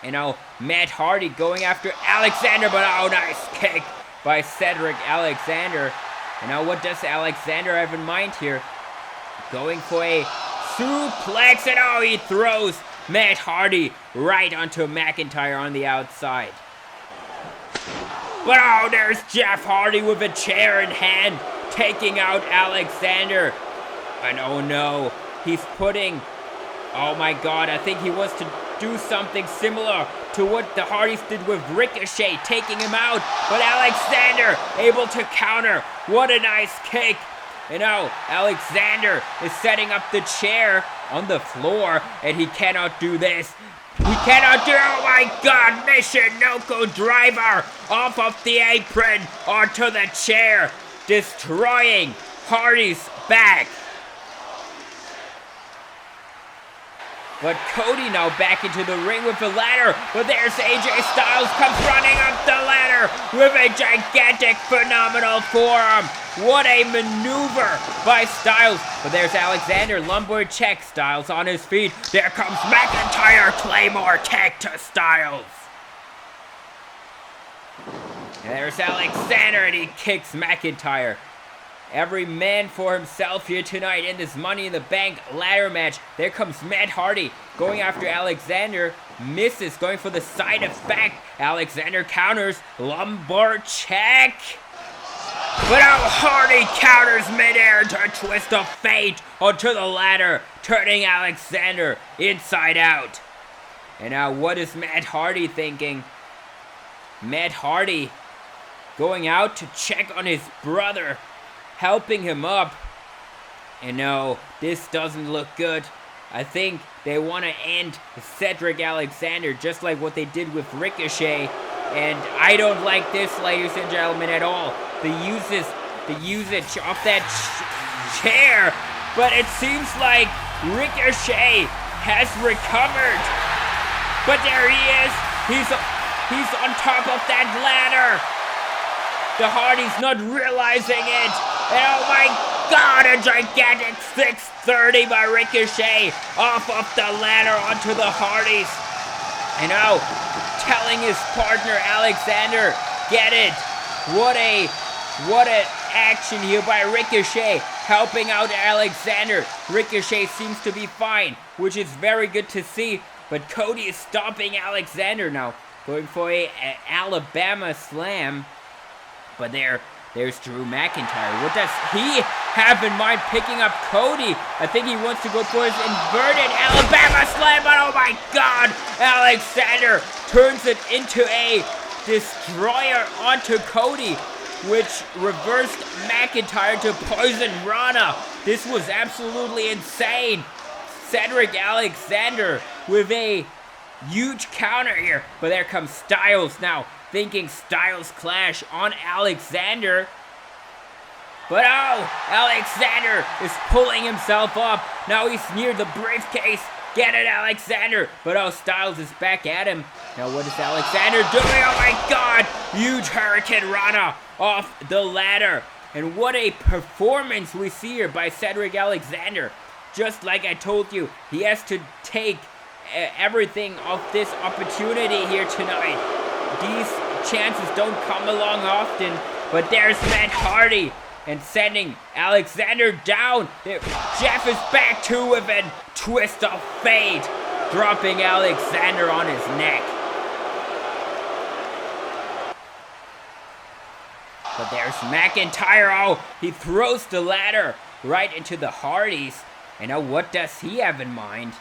And now Matt Hardy going after Alexander, but oh, nice kick by Cedric Alexander. And now what does Alexander have in mind here? Going for a suplex, and oh, he throws Matt Hardy right onto McIntyre on the outside. But oh, there's Jeff Hardy with a chair in hand, taking out Alexander. And oh no, he's putting, oh my God, I think he wants to do something similar to what the Hardys did with Ricochet, taking him out. But Alexander able to counter. What a nice kick. And now Alexander is setting up the chair on the floor, and he cannot do this. He cannot do, oh my God, Michinoku driver off of the apron onto the chair, destroying Hardy's back. But Cody now back into the ring with the ladder. But there's AJ Styles, comes running up the ladder with a gigantic, phenomenal forearm. What a maneuver by Styles. But there's Alexander, lumberjack Styles on his feet. There comes McIntyre, Claymore kick to Styles. And there's Alexander, and he kicks McIntyre. Every man for himself here tonight in this Money in the Bank ladder match. There comes Matt Hardy going after Alexander. Misses, going for the side effect. Alexander counters. Lumberjack. But oh, Hardy counters midair to twist of fate onto the ladder, turning Alexander inside out. And now what is Matt Hardy thinking? Matt Hardy going out to check on his brother, helping him up. You know, this doesn't look good. I think they want to end Cedric Alexander just like what they did with Ricochet. And I don't like this, ladies and gentlemen, at all. The usage of that chair. But it seems like Ricochet has recovered. But there he is. He's on top of that ladder. The Hardys not realizing it. And oh my God, a gigantic 630 by Ricochet off of the ladder onto the Hardys. And now telling his partner Alexander, get it. What an action here by Ricochet, helping out Alexander. Ricochet seems to be fine, which is very good to see. But Cody is stopping Alexander now, going for a Alabama slam. But there's Drew McIntyre. What does he have in mind picking up Cody? I think he wants to go for his inverted Alabama slam, but oh my God! Alexander turns it into a destroyer onto Cody, which reversed McIntyre to Poison Rana. This was absolutely insane. Cedric Alexander with a huge counter here. But there comes Styles now, thinking Styles clash on Alexander. But oh, Alexander is pulling himself up. Now he's near the briefcase. Get it, Alexander. But oh, Styles is back at him. Now what is Alexander doing? Oh my God, huge Hurricane Rana off the ladder. And what a performance we see here by Cedric Alexander. Just like I told you, he has to take everything of this opportunity here tonight. These chances don't come along often, but there's Matt Hardy and sending Alexander down. Jeff is back too with a twist of fate, dropping Alexander on his neck. But there's McIntyre. Oh, he throws the ladder right into the Hardys. And now what does he have in mind?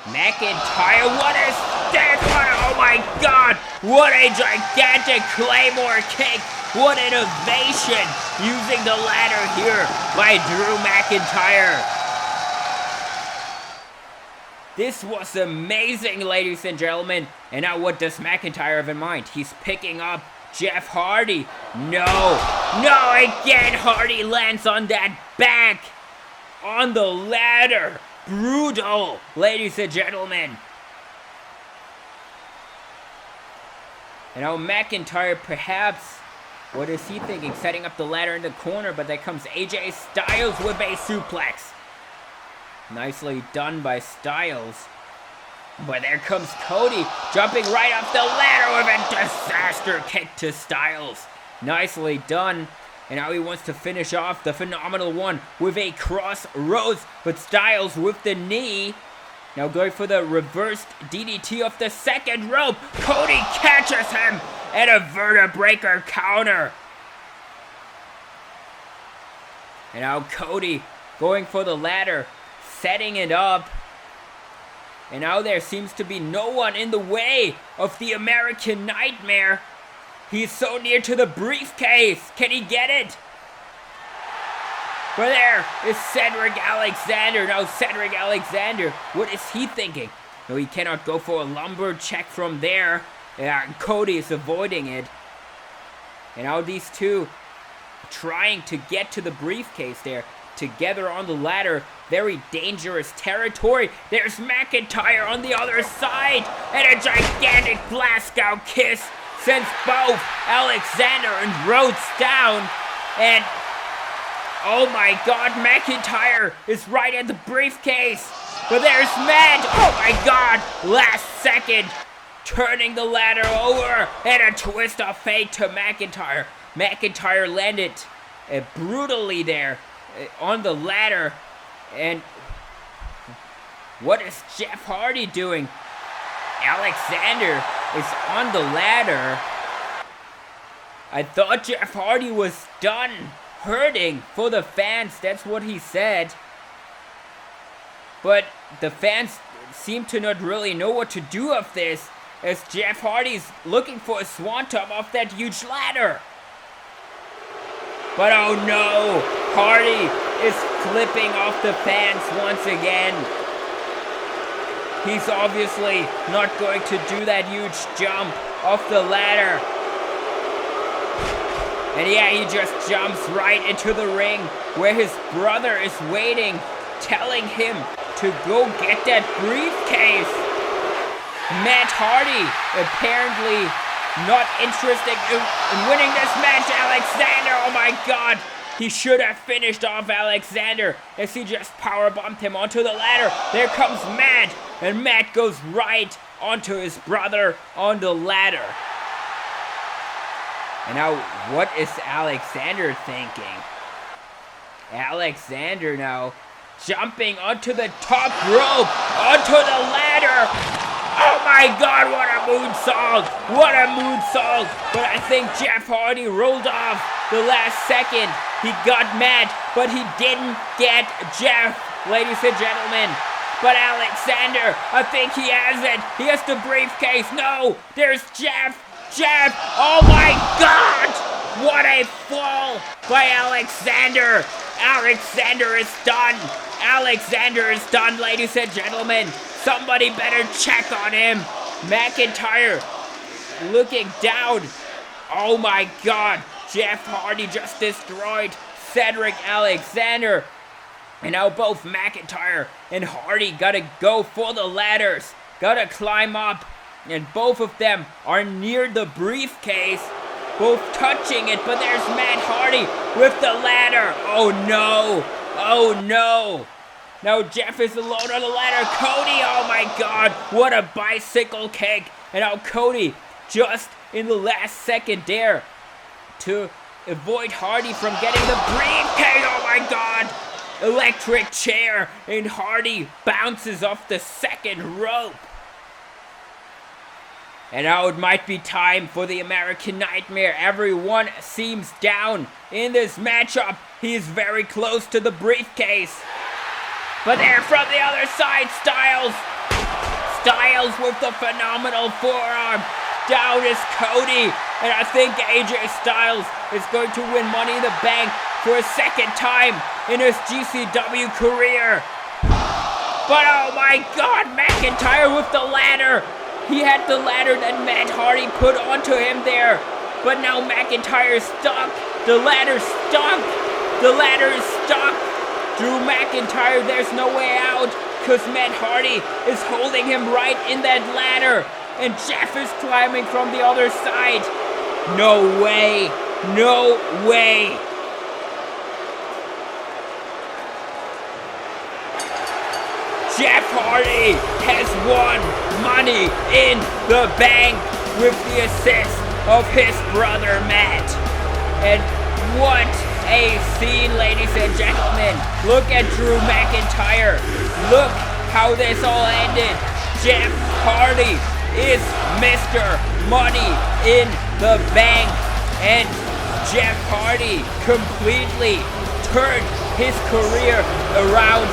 McIntyre, what is that? Oh my God! What a gigantic Claymore kick! What innovation using the ladder here by Drew McIntyre. This was amazing, ladies and gentlemen. And now what does McIntyre have in mind? He's picking up Jeff Hardy. No, again Hardy lands on that back on the ladder. Brutal, ladies and gentlemen. And now McIntyre, perhaps, what is he thinking? Setting up the ladder in the corner, but there comes AJ Styles with a suplex. Nicely done by Styles. But there comes Cody, jumping right off the ladder with a disaster kick to Styles. Nicely done. And now he wants to finish off the phenomenal one with a crossroads, but Styles with the knee. Now going for the reversed DDT off the second rope. Cody catches him and a vertebreaker counter. And now Cody going for the ladder, setting it up. And now there seems to be no one in the way of the American Nightmare. He's so near to the briefcase. Can he get it? But there is Cedric Alexander. Now Cedric Alexander, what is he thinking? No, he cannot go for a lumber check from there. Cody is avoiding it. And now these two trying to get to the briefcase there. Together on the ladder. Very dangerous territory. There's McIntyre on the other side. And a gigantic Glasgow kiss sends both Alexander and Rhodes down. And oh my God, McIntyre is right at the briefcase. But there's Matt. Oh my God, last second turning the ladder over. And a twist of fate to McIntyre. McIntyre landed brutally there on the ladder. And what is Jeff Hardy doing? Alexander is on the ladder. I thought Jeff Hardy was done hurting for the fans. That's what he said. But the fans seem to not really know what to do of this, as Jeff Hardy's looking for a swanton off that huge ladder. But oh no, Hardy is flipping off the fans once again. He's obviously not going to do that huge jump off the ladder. And yeah, he just jumps right into the ring where his brother is waiting, telling him to go get that briefcase. Matt Hardy apparently not interested in winning this match. Alexander, oh my god. He should have finished off Alexander as he just powerbombed him onto the ladder. There comes Matt, and Matt goes right onto his brother on the ladder. And now, what is Alexander thinking? Alexander now jumping onto the top rope, onto the ladder. Oh my god, what a moonsault! What a moonsault! But I think Jeff Hardy rolled off the last second. He got Matt, but he didn't get Jeff, ladies and gentlemen. But Alexander, I think he has it. He has the briefcase. No, there's Jeff. Jeff, oh my god! What a fall by Alexander. Alexander is done. Alexander is done, ladies and gentlemen. Somebody better check on him. McIntyre looking down. Oh my god. Jeff Hardy just destroyed Cedric Alexander. And now both McIntyre and Hardy gotta go for the ladders. Gotta climb up. And both of them are near the briefcase. Both touching it. But there's Matt Hardy with the ladder. Oh no. Oh no. Now Jeff is alone on the ladder. Cody, oh my god, what a bicycle kick. And now Cody just in the last second there to avoid Hardy from getting the briefcase. Oh my god, electric chair, and Hardy bounces off the second rope. And now it might be time for the American Nightmare. Everyone seems down in this matchup. He is very close to the briefcase. But there from the other side, Styles. Styles with the phenomenal forearm. Down is Cody. And I think AJ Styles is going to win Money in the Bank for a second time in his GCW career. But oh my god, McIntyre with the ladder. He had the ladder that Matt Hardy put onto him there. But now McIntyre is stuck. The ladder's stuck. The ladder is stuck. Drew McIntyre, there's no way out, because Matt Hardy is holding him right in that ladder, and Jeff is climbing from the other side. No way, no way. Jeff Hardy has won Money in the Bank with the assist of his brother Matt. And what a scene, ladies and gentlemen. Look at Drew McIntyre. Look how this all ended. Jeff Hardy is Mr. Money in the Bank. And Jeff Hardy completely turned his career around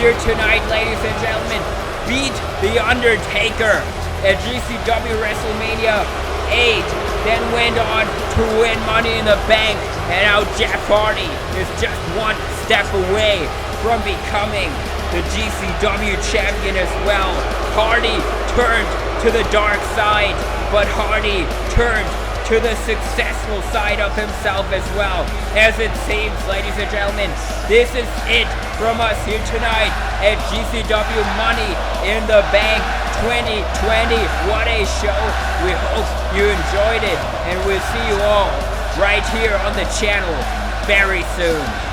here tonight, ladies and gentlemen. Beat The Undertaker at GCW WrestleMania 8. Then went on to win Money in the Bank, and now Jeff Hardy is just one step away from becoming the GCW champion as well. Hardy turned to the dark side, but Hardy turned to the successful side of himself as well. As it seems, ladies and gentlemen, this is it from us here tonight at GCW Money in the Bank 2020. What a show. We hope you enjoyed it, and we'll see you all right here on the channel very soon.